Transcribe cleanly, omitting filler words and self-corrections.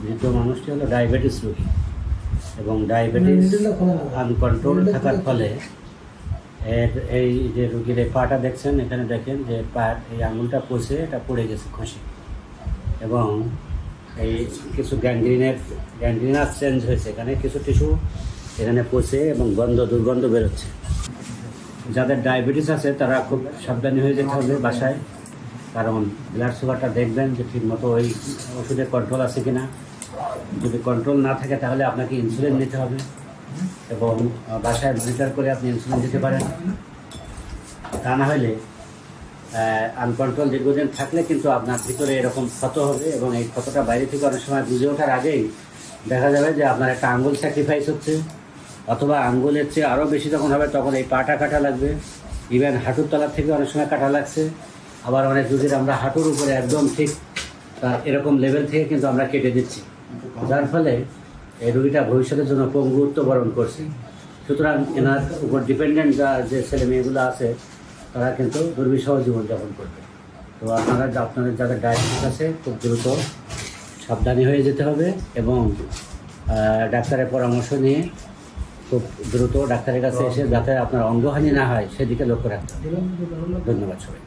মৃত মানুষটি হলো ডায়াবেটিস রোগী এবং ডায়াবেটিস আনকন্ট্রোল থাকার ফলে এই যে রোগীর এই পাটা দেখছেন, এখানে দেখেন যে পায়ের এই আঙুলটা পচে এটা পড়ে গেছে খসে, এবং এই কিছু গ্যাংগ্রিনাস চেঞ্জ হয়েছে, এখানে কিছু টিস্যু এখানে পচে এবং দুর্গন্ধ বেরোচ্ছে। যাদের ডায়াবেটিস আছে তারা খুব সাবধানী হয়ে যেতে হবে বাসায়, কারণ ব্লাড সুগারটা দেখবেন যে ঠিকমতো ওই ওষুধে কন্ট্রোল আছে কিনা। যদি কন্ট্রোল না থাকে তাহলে আপনাকে ইনসুলিন নিতে হবে, এবং বাসায় মনিটর করে আপনি ইনসুলিন দিতে পারেন। তা না হলে আনকন্ট্রোল দীর্ঘদিন থাকলে কিন্তু আপনার ভিতরে এরকম ক্ষত হবে, এবং এই ক্ষতটা বাইরে থেকে অনেক সময় বুঝে ওঠার আগেই দেখা যাবে যে আপনার একটা আঙ্গুল স্যাক্রিফাইস হচ্ছে, অথবা আঙ্গুলের চেয়ে আরও বেশি যখন হবে তখন এই পাটা কাটা লাগবে। ইভেন হাঁটুর তলার থেকে অনেক সময় কাটা লাগছে, আবার অনেক রোগীর আমরা হাঁটুর উপরে একদম ঠিক এরকম লেভেল থেকে কিন্তু আমরা কেটে দিচ্ছি, যার ফলে এই রোগীটা ভবিষ্যতের জন্য পঙ্গুত্ব বরণ করছে। সুতরাং এনার উপর ডিপেন্ডেন্ট যে ছেলে মেয়েগুলো আছে তারা কিন্তু দুর্বিষহ জীবনযাপন করবে। তো আপনাদের যাদের ডায়াবেটিস আছে খুব দ্রুত সাবধানী হয়ে যেতে হবে, এবং ডাক্তারের পরামর্শ নিয়ে খুব দ্রুত ডাক্তারের কাছে এসে যাতে আপনার অঙ্গহানি না হয় সেদিকে লক্ষ্য রাখতে হবে। ধন্যবাদ সবাই।